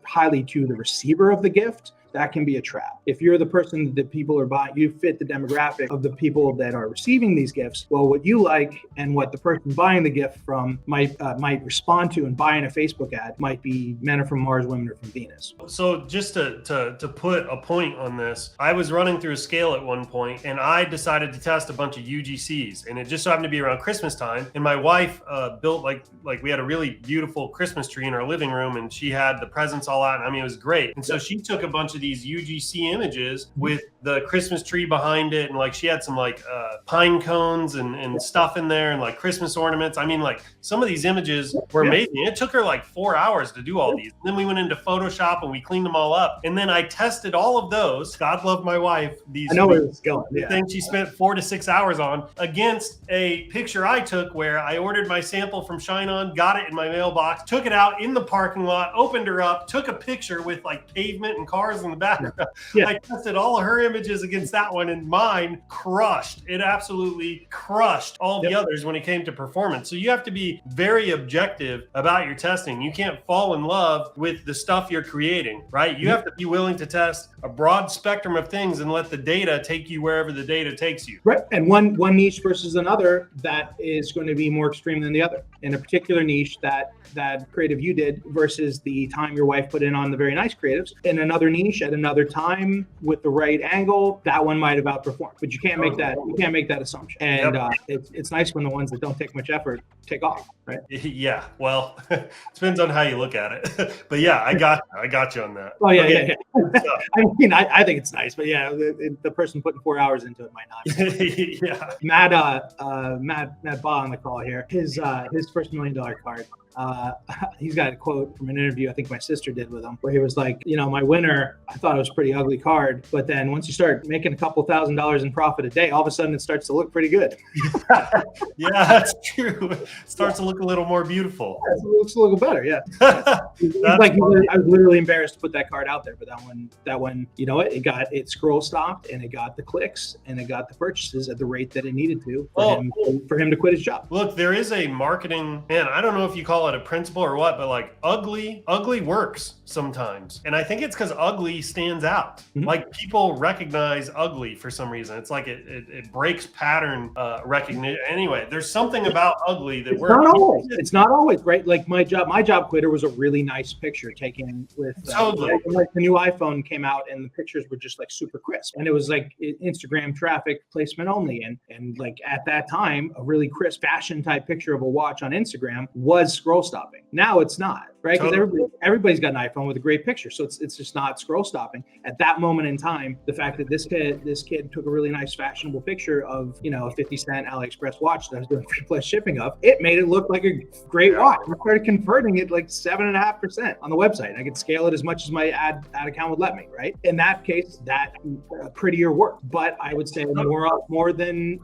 highly to the receiver of the gift. that can be a trap. If you're the person that people are buying, you fit the demographic of the people that are receiving these gifts. Well, what you like and what the person buying the gift from might respond to and buy in a Facebook ad might be men are from Mars, women are from Venus. So just to put a point on this, I was running through a scale at one point and I decided to test a bunch of UGCs, and it just so happened to be around Christmas time. And my wife built like we had a really beautiful Christmas tree in our living room, and she had the presents all out. I mean, it was great. And so she took a bunch of these UGC images with the Christmas tree behind it, and like she had some like pine cones and stuff in there and like Christmas ornaments. I mean, like some of these images were amazing. It took her like 4 hours to do all these. And then we went into Photoshop and we cleaned them all up. And then I tested all of those. God love my wife. I know where it's going. The thing she spent 4 to 6 hours on against a picture I took where I ordered my sample from ShineOn, got it in my mailbox, took it out in the parking lot, opened her up, took a picture with like pavement and cars in the background. Yeah. I tested all of her images against that one, and mine crushed. It absolutely crushed all the others when it came to performance. So you have to be very objective about your testing. You can't fall in love with the stuff you're creating, right? You have to be willing to test a broad spectrum of things and let the data take you wherever the data takes you. Right. And one niche versus another, that is going to be more extreme than the other. In a particular niche, that creative you did versus the time your wife put in on the very nice creatives. In another niche at another time with the right angle, that one might have outperformed. But you can't make that assumption. And it's nice when the ones that don't take much effort take off, right? Yeah. Well, it depends on how you look at it. But yeah, I got you on that. Oh yeah, I mean, I think it's nice, but yeah, the person putting 4 hours into it might not. Yeah. Matt Baugh on the call here. His first $1 million card. He's got a quote from an interview I think my sister did with him, where he was like, my winner, I thought it was a pretty ugly card, but then once you start making a couple $1,000s in profit a day, all of a sudden it starts to look pretty good. Yeah, that's true. It starts to look a little more beautiful. Yeah, it looks a little better. Yeah. I was literally embarrassed to put that card out there, but that one, you know what? It scroll stopped, and it got the clicks, and it got the purchases at the rate that it needed to for him to quit his job. Look, there is a marketing, man, I don't know if you call it a principle or what, but like ugly works sometimes. And I think it's because ugly stands out. Mm-hmm. Like people recognize ugly for some reason. It's like it breaks pattern recognition. Anyway, there's something about ugly that works. It's not always, right? Like my job quitter was a really nice picture taken with like the new iPhone came out, and the pictures were just like super crisp, and it was like Instagram traffic placement only, and like at that time a really crisp fashion type picture of a watch on Instagram was scroll stopping. Now it's not, right? Because everybody's got an iPhone with a great picture, so it's just not scroll stopping. At that moment in time, the fact that this kid took a really nice fashionable picture of a 50-cent AliExpress watch that I was doing free plus shipping of, it made it look like a great watch. I started converting it like 7.5% on the website. I could scale it as much as my ad account would let me, right? In that case, that prettier work. But I would say more than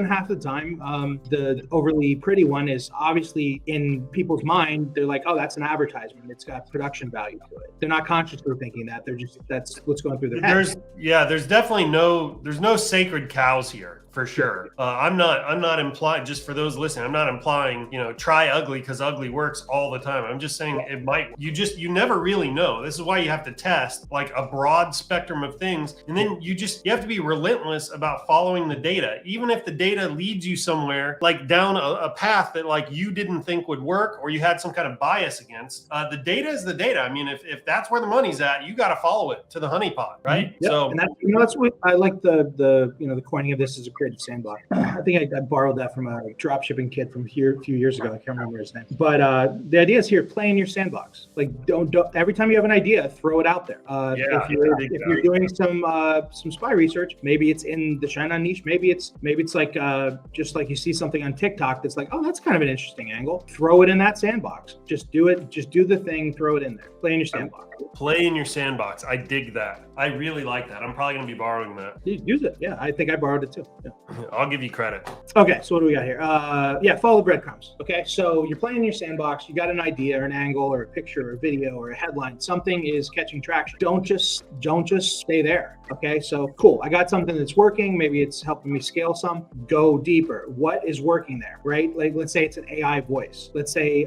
half the time, the overly pretty one is obviously in people's mind. They're like, oh, that's an advertisement. It's got production value to it. They're not consciously thinking that. That's what's going through their head. There's definitely no sacred cows here. For sure. I'm not implying, just for those listening, I'm not implying, try ugly because ugly works all the time. I'm just saying it might, you never really know. This is why you have to test like a broad spectrum of things. And then you have to be relentless about following the data. Even if the data leads you somewhere, like down a path that like you didn't think would work, or you had some kind of bias against, the data is the data. I mean, if that's where the money's at, you got to follow it to the honeypot, right? Yep. So, and that's what I like the coining of this as a creative sandbox. I think I borrowed that from a dropshipping kid from here a few years ago. I can't remember his name. But the idea is here, play in your sandbox. Like don't every time you have an idea, throw it out there. If you're doing some spy research, maybe it's in the ShineOn niche. Maybe it's like just like you see something on TikTok that's like, oh, that's kind of an interesting angle. Throw it in that sandbox. Just do it. Just do the thing. Throw it in there. Play in your sandbox. Play in your sandbox. I dig that. I really like that. I'm probably going to be borrowing that. Use it. Yeah, I think I borrowed it too. Yeah. I'll give you credit. Okay, so what do we got here? Yeah, follow the breadcrumbs. Okay, so you're playing in your sandbox. You got an idea or an angle or a picture or a video or a headline. Something is catching traction. Don't just stay there. Okay, so cool. I got something that's working. Maybe it's helping me scale some. Go deeper. What is working there, right? Like, let's say it's an AI voice. Let's say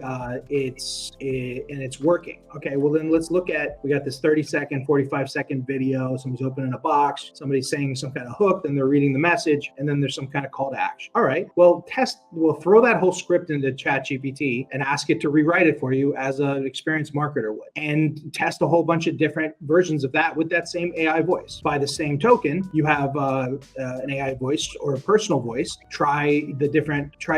it's working. Okay, well then let's look at, we got this 30-second, 45-second video. Somebody's opening a box. Somebody's saying some kind of hook. Then they're reading the message, and then there's some kind of call to action. All right, well, we'll throw that whole script into ChatGPT and ask it to rewrite it for you as an experienced marketer would, and test a whole bunch of different versions of that with that same AI voice. By the same token, you have an AI voice or a personal voice. Try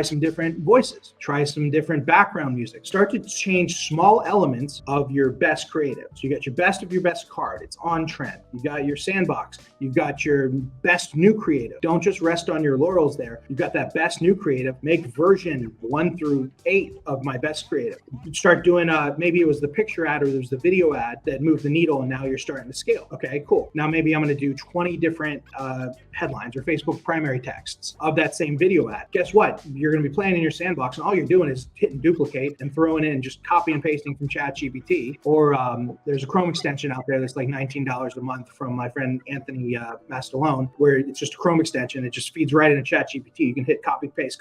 some different voices. Try some different background music. Start to change small elements of your best creative. So you got your best of your best card. It's on trend. You got your sandbox. You've got your best new creative. Don't just rest on your laurels there. You've got that best new creative. Make version 1 through 8 of my best creative. Start doing maybe it was the picture ad or there's the video ad that moved the needle, and now you're starting to scale. Okay, cool. Now maybe I'm going to do 20 different headlines or Facebook primary texts of that same video ad. Guess what? You're going to be playing in your sandbox, and all you're doing is hitting duplicate and throwing in just copy and pasting from ChatGPT. Or there's a Chrome extension out there that's like $19 a month from my friend Anthony Mastalone, where it's just a Chrome extension. It just feeds right into ChatGPT. You can hit copy paste.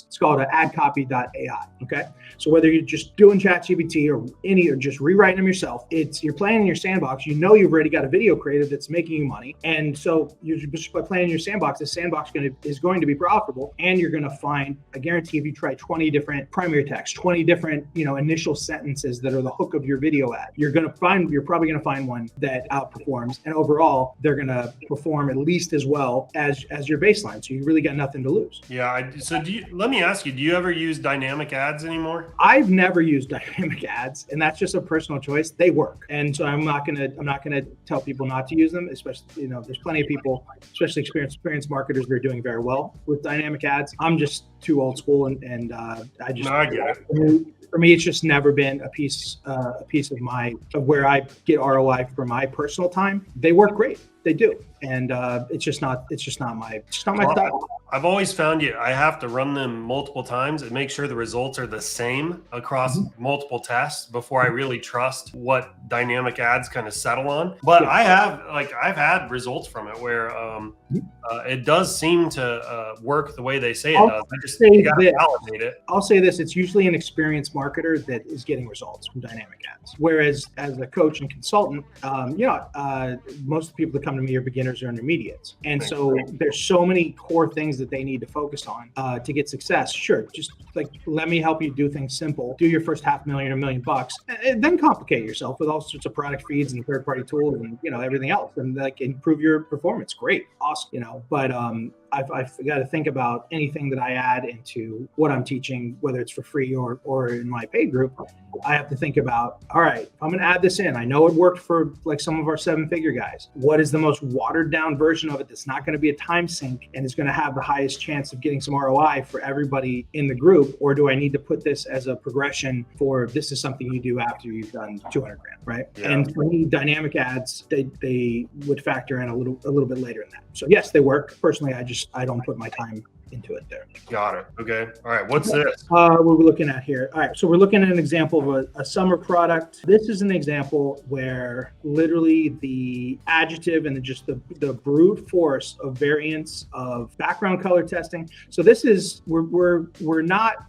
It's called adcopy.ai. Okay, so whether you're just doing ChatGPT or just rewriting them yourself, you're playing in your sandbox. You know you've already got a video creative that's making you money, and so you're just by playing in your sandbox. The sandbox is going to be profitable, and you're going to find, I guarantee, if you try 20 different primary text, 20 different initial sentences that are the hook of your video ad, you're probably going to find one that outperforms, and overall they're going to perform at least as well as your baseline. So you really got nothing to lose. Yeah. So let me ask you, do you ever use dynamic ads anymore? I've never used dynamic ads, and that's just a personal choice. They work, and so I'm not gonna tell people not to use them. Especially, there's plenty of people, especially experienced marketers, that are doing very well with dynamic ads. I'm just too old school, and I just. No, I get it. For me, it's just never been a piece of where I get ROI for my personal time. They work great. They do. And it's just not my style. I've always found I have to run them multiple times and make sure the results are the same across multiple tests before I really trust what dynamic ads kind of settle on. But yeah. I've had results from it where it does seem to work the way they say it does. I just gotta validate it. I'll say this: it's usually an experienced marketer that is getting results from dynamic ads. Whereas as a coach and consultant, most of the people that come to me are beginners or intermediates. And so there's so many core things that they need to focus on to get success. Sure, just let me help you do things simple. Do your first $500,000 or $1 million, and then complicate yourself with all sorts of product feeds and third-party tools and everything else, and improve your performance. Great, awesome, but I've got to think about anything that I add into what I'm teaching, whether it's for free or in my paid group. I have to think about, all right, if I'm going to add this in, I know it worked for some of our 7-figure guys. What is the most watered down version of it that's not going to be a time sink and is going to have the highest chance of getting some ROI for everybody in the group? Or do I need to put this as a progression for this is something you do after you've done $200,000, right? Yeah. And for me, dynamic ads, they would factor in a little bit later in that. So yes, they work. Personally, I don't put my time into it there. Got it. Okay. All right. What's this? What we're looking at here. All right. So we're looking at an example of a summer product. This is an example where literally the adjective and just the brute force of variance of background color testing. So this is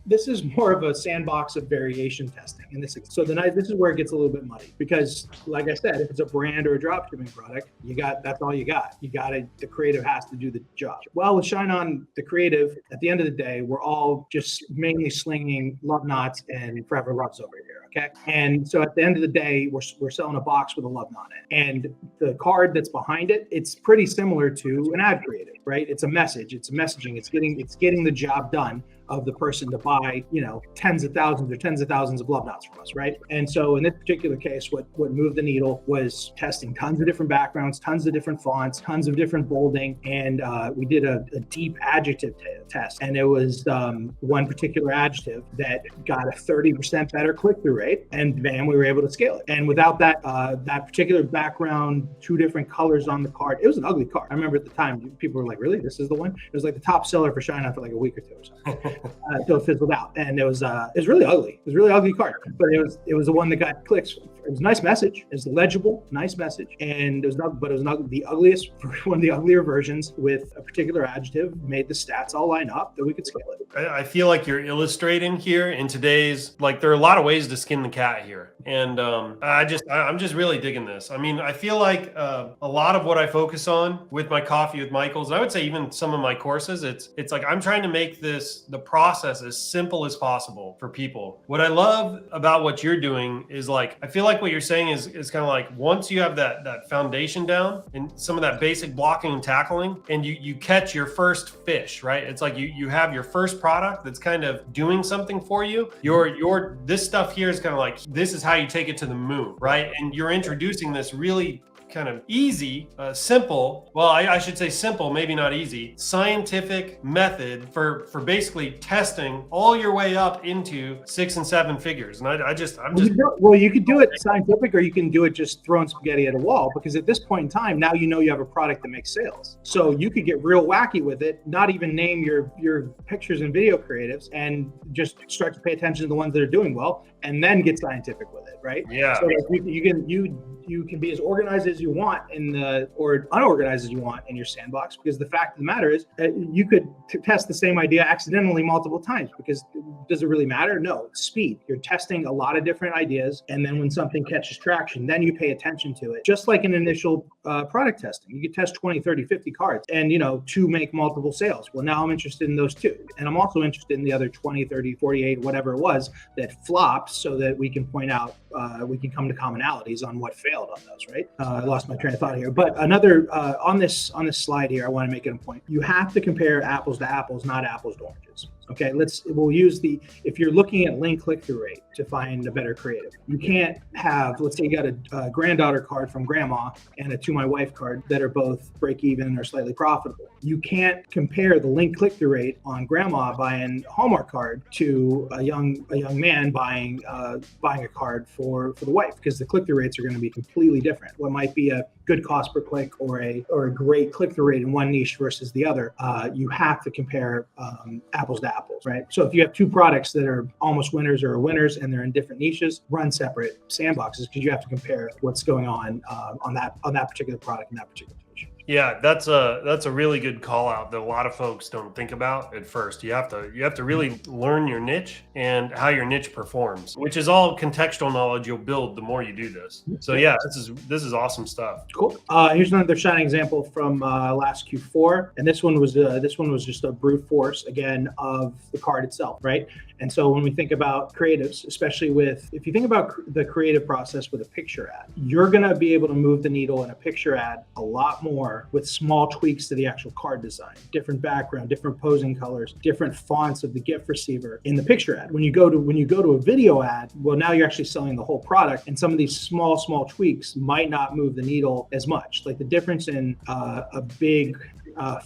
this is more of a sandbox of variation testing. And this is where it gets a little bit muddy because, like I said, if it's a brand or a dropshipping product, that's all you got. The creative has to do the job. Well, with ShineOn, the creative, at the end of the day, we're all just mainly slinging love knots and forever loves over here, okay? And so at the end of the day, we're selling a box with a love knot in it. And the card that's behind it, it's pretty similar to an ad creative, right? It's a message, it's a messaging, it's getting the job done of the person to buy, tens of thousands of love knots from us, right? And so in this particular case, what moved the needle was testing tons of different backgrounds, tons of different fonts, tons of different bolding, and we did a deep adjective test, and it was one particular adjective that got a 30% better click-through rate, and then we were able to scale it. And without that particular background, 2 different colors on the card, it was an ugly card. I remember at the time, people were like, "Really? This is the one?" It was like the top seller for ShineOn for like a week or 2 or something. So it fizzled out, and it was really ugly. It was a really ugly card, but it was the one that got clicks. It was a nice message. It was legible, nice message, and it was not the ugliest, one of the uglier versions with a particular adjective made the stats all line up that we could scale it. I feel like you're illustrating here in today's, like, there are a lot of ways to skin the cat here, and I'm just really digging this. I mean, I feel like a lot of what I focus on with my Coffee with Michaels, and I would say even some of my courses, it's like I'm trying to make the process as simple as possible for people. What I love about what you're doing is, like, I feel like what you're saying is kind of like, once you have that foundation down and some of that basic blocking and tackling, and you catch your first fish, right? It's like you have your first product that's kind of doing something for you. This stuff here is kind of like, this is how you take it to the moon, right? And you're introducing this really kind of easy, simple, well, I should say simple, maybe not easy, scientific method for basically testing all your way up into 6 and 7 figures. And you could do it scientific, or you can do it just throwing spaghetti at a wall, because at this point in time, now you have a product that makes sales. So you could get real wacky with it, not even name your pictures and video creatives, and just start to pay attention to the ones that are doing well, and then get scientific with it, right? Yeah. So you can be as organized as you want or unorganized as you want in your sandbox, because the fact of the matter is you could test the same idea accidentally multiple times, because does it really matter? No, it's speed. You're testing a lot of different ideas, and then when something catches traction, then you pay attention to it. Just like an initial product testing, you could test 20, 30, 50 cards and, to make multiple sales. Well, now I'm interested in those 2. And I'm also interested in the other 20, 30, 48, whatever it was that flopped, so that we can point out, we can come to commonalities on what failed on those, right? I lost my train of thought here. But another, on this slide here, I want to make it a point. You have to compare apples to apples, not apples to oranges. Okay, we'll use if you're looking at link click-through rate to find a better creative, you can't have, let's say you got a granddaughter card from grandma and a To My Wife card that are both break even or slightly profitable. You can't compare the link click-through rate on grandma buying a Hallmark card to a young man buying a card for the wife, because the click-through rates are going to be completely different. What might be a good cost per click or a great click-through rate in one niche versus the other, you have to compare apples to apples, right? So if you have 2 products that are almost winners or winners and they're in different niches, run separate sandboxes, because you have to compare what's going on that particular product in that particular niche. Yeah, that's a really good call out that a lot of folks don't think about at first. You have to really learn your niche and how your niche performs, which is all contextual knowledge you'll build the more you do this. So yeah, this is awesome stuff. Cool. Here's another shining example from last Q4, and this one was just a brute force again of the card itself, right? And so when we think about creatives, especially if you think about the creative process with a picture ad, you're going to be able to move the needle in a picture ad a lot more with small tweaks to the actual card design, different background, different posing colors, different fonts of the gift receiver in the picture ad. When you go to a video ad, well, now you're actually selling the whole product, and some of these small tweaks might not move the needle as much. Like the difference in a big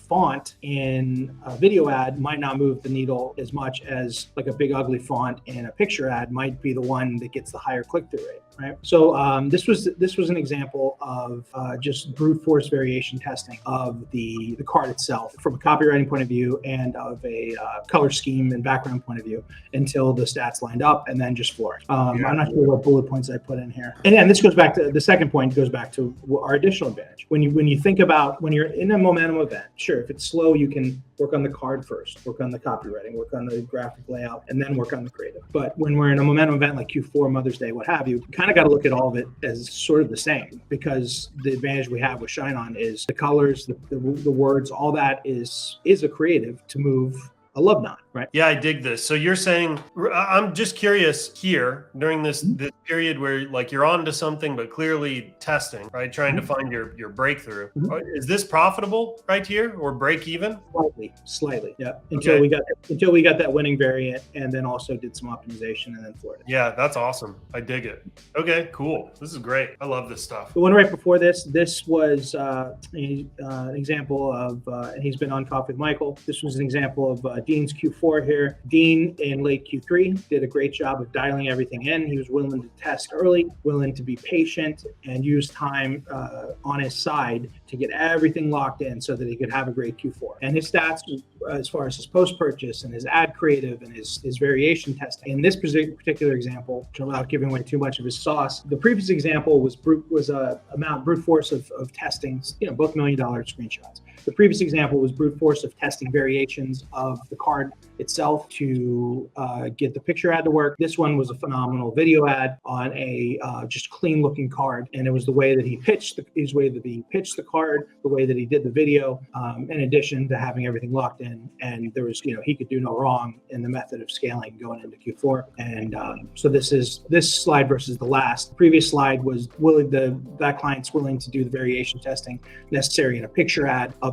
font in a video ad might not move the needle as much as like a big ugly font in a picture ad might be the one that gets the higher click-through rate, right? So this was an example of just brute force variation testing of the card itself from a copywriting point of view and of a color scheme and background point of view until the stats lined up and then just flourished. I'm not sure what bullet points I put in here. And then this goes back to the second point, goes back to our additional advantage. When you think about when you're in a momentum event, sure, if it's slow, you can work on the card first, work on the copywriting, work on the graphic layout, and then work on the creative. But when we're in a momentum event like Q4, Mother's Day, what have you, kind of got to look at all of it as sort of the same, because the advantage we have with ShineOn is the colors, the words, all that is a creative to move a love knot. right? Yeah, I dig this. So you're saying, I'm just curious here during this period where like you're onto something, but clearly testing, right? Trying to find your breakthrough. Is this profitable right here or break even? Slightly. Yeah. Until we got that winning variant, and then also did some optimization and then floored it. Yeah, that's awesome. I dig it. Okay, cool. This is great. I love this stuff. The one right before this was an example of, and he's been on Coffee with Michael. This was an example of Dean's Q4 here. Dean in late Q3 did a great job of dialing everything in. He was willing to test early, willing to be patient, and use time on his side to get everything locked in so that he could have a great Q4. And his stats, as far as his post-purchase and his ad creative and his variation testing. In this particular example, without giving away too much of his sauce, the previous example was brute force of testing, both $1 million screenshots. The previous example was brute force of testing variations of the card itself to get the picture ad to work. This one was a phenomenal video ad on a just clean looking card. And it was the way that he pitched the card, the way that he did the video, in addition to having everything locked in. And there was, he could do no wrong in the method of scaling going into Q4. And so this slide versus the last. The previous slide was that client's willing to do the variation testing necessary in a picture ad of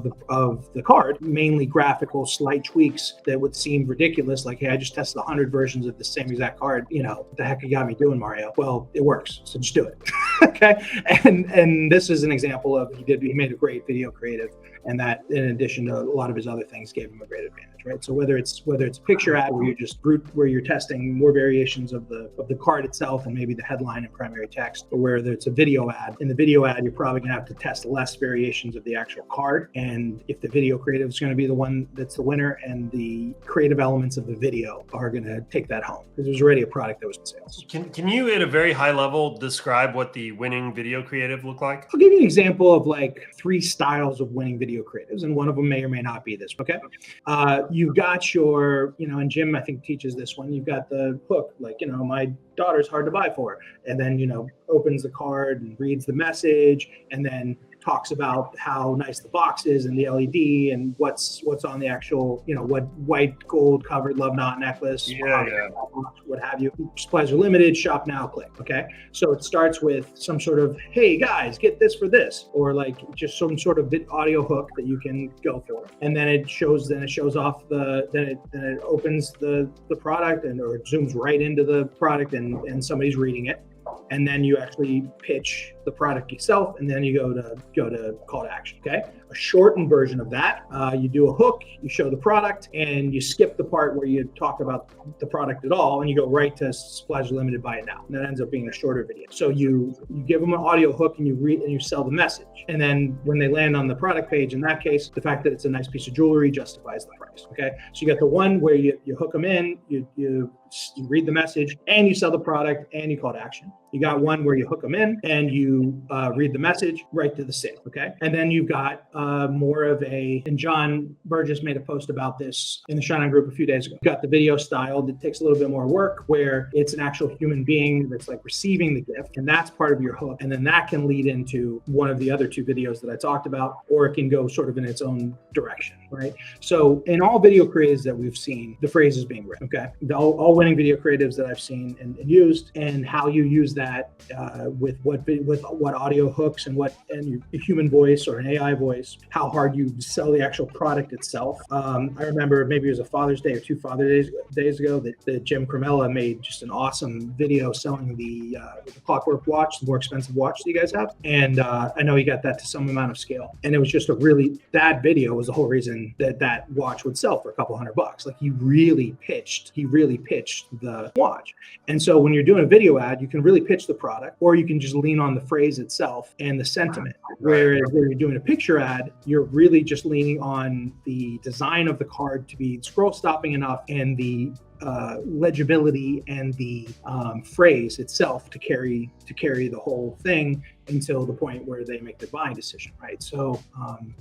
the card, mainly graphical, slight tweaks that would seem ridiculous. Like, hey, I just tested 100 versions of the same exact card. What the heck you got me doing, Mario? Well, it works, so just do it. Okay. And this is an example of he made a great video creative, and that, in addition to a lot of his other things, gave him a great advantage, right? So whether it's a picture ad where you're testing more variations of the card itself and maybe the headline and primary text, or whether it's a video ad. In the video ad, you're probably gonna have to test less variations of the actual card. And if the video creative is gonna be the one that's the winner, and the creative elements of the video are gonna take that home, because there's already a product that was in sales. Can you, at a very high level, describe what the winning video creative looked like? I'll give you an example of like 3 styles of winning video creatives, and one of them may or may not be this. Okay. You've got your, and Jim, I think, teaches this one. You've got the hook, like, my daughter's hard to buy for, and then, opens the card and reads the message, and then talks about how nice the box is and the LED and what's on the actual, what white gold covered love knot necklace, what have you. Supplies are limited, shop now, click. Okay. So it starts with some sort of, hey guys, get this for this, or like just some sort of audio hook that you can go for. And then it shows off then it opens the product, or it zooms right into the product, and somebody's reading it. And then you actually pitch the product itself, and then you go to call to action. Okay, a shortened version of that. You do a hook, you show the product, and you skip the part where you talk about the product at all, and you go right to supplies are limited, buy it now. And that ends up being a shorter video. So you give them an audio hook, and you read and you sell the message. And then when they land on the product page, in that case, the fact that it's a nice piece of jewelry justifies the price. Okay, so you got the one where you hook them in, you read the message, and you sell the product, and you call to action. You got one where you hook them in and you read the message right to the sale. Okay. And then you've got more of and John Burgess made a post about this in the ShineOn group a few days ago. You've got the video style that takes a little bit more work, where it's an actual human being that's like receiving the gift, and that's part of your hook. And then that can lead into one of the other 2 videos that I talked about, or it can go sort of in its own direction, right? So in all video creatives that we've seen, the phrase is being written. Okay. All winning video creatives that I've seen and used, and how you use that with what audio hooks and your human voice or an AI voice, how hard you sell the actual product itself. I remember maybe it was a Father's Day or 2 Father's Days ago that Jim Cremella made just an awesome video selling the Clockwork watch, the more expensive watch that you guys have. And I know he got that to some amount of scale. And it was just that video was the whole reason that watch would sell for a couple $100. Like he really pitched the watch. And so when you're doing a video ad, you can really pitch the product, or you can just lean on the phrase itself and the sentiment. Whereas when you're doing a picture ad, you're really just leaning on the design of the card to be scroll stopping enough, and the legibility and the phrase itself to carry the whole thing until the point where they make their buying decision, right? So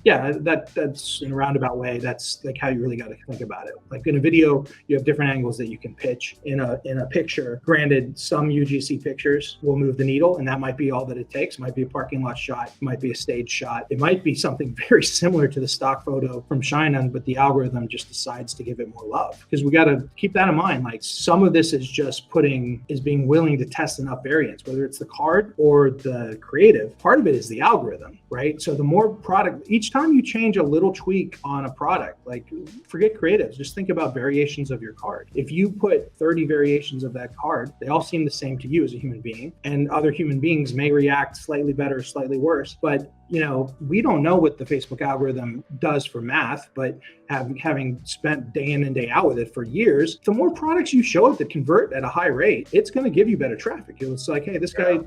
that's in a roundabout way. That's like how you really got to think about it. Like in a video, you have different angles that you can pitch. In a picture, granted, some UGC pictures will move the needle, and that might be all that it takes. It might be a parking lot shot, it might be a stage shot, it might be something very similar to the stock photo from ShineOn, but the algorithm just decides to give it more love. Because we got to keep that in mind. Like some of this is just being willing to test enough variants, whether it's the card or the creative. Part of it is the algorithm, right? So the more product, each time you change a little tweak on a product, like forget creatives, just think about variations of your card. If you put 30 variations of that card, they all seem the same to you as a human being, and other human beings may react slightly better or slightly worse. But we don't know what the Facebook algorithm does for math, but having spent day in and day out with it for years, the more products you show it that convert at a high rate, it's going to give you better traffic. It's like, hey, this guy,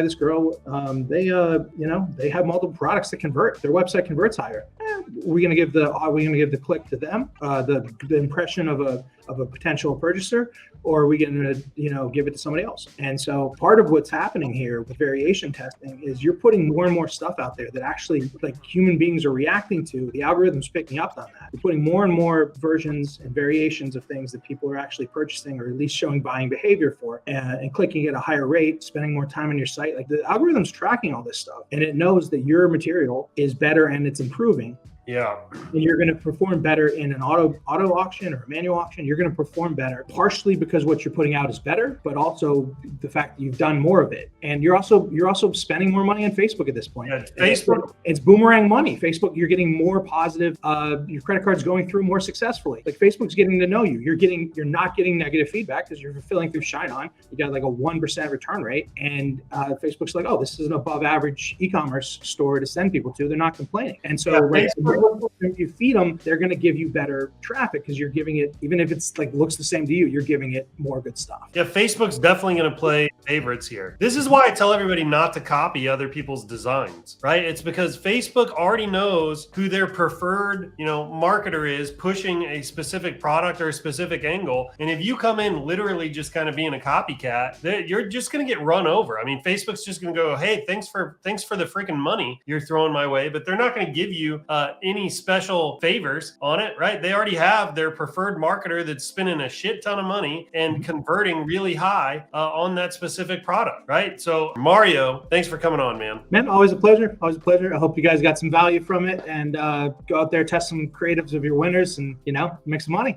this girl, they have multiple products that convert. Their website converts higher. Are we going to give the click to them, the impression of a potential purchaser, or are we going to give it to somebody else? And so part of what's happening here with variation testing is you're putting more and more stuff out there that actually like human beings are reacting to. The algorithm's picking up on that. You're putting more and more versions and variations of things that people are actually purchasing, or at least showing buying behavior for, and clicking at a higher rate, spending more time on your site. Like the algorithm's tracking all this stuff, and it knows that your material is better and it's improving. Yeah. And you're going to perform better in an auto auction or a manual auction. You're going to perform better, partially because what you're putting out is better, but also the fact that you've done more of it. And you're also spending more money on Facebook at this point. Yeah, Facebook, it's boomerang money. Facebook, you're getting more positive. Your credit card's going through more successfully. Like Facebook's getting to know you. You're not getting negative feedback because you're fulfilling through ShineOn. You got like a 1% return rate, and Facebook's like, oh, this is an above average e-commerce store to send people to. They're not complaining. And so if you feed them, they're going to give you better traffic because you're giving it, even if it's like looks the same to you, you're giving it more good stuff. Yeah, Facebook's definitely going to play favorites here. This is why I tell everybody not to copy other people's designs, right? It's because Facebook already knows who their preferred, marketer is pushing a specific product or a specific angle. And if you come in literally just kind of being a copycat, you're just going to get run over. I mean, Facebook's just going to go, hey, thanks for the freaking money you're throwing my way, but they're not going to give you any special favors on it, right? They already have their preferred marketer that's spending a shit ton of money and converting really high on that specific product, right? So Mario, thanks for coming on, man. Man, always a pleasure. Always a pleasure. I hope you guys got some value from it, and go out there, test some creatives of your winners, and make some money.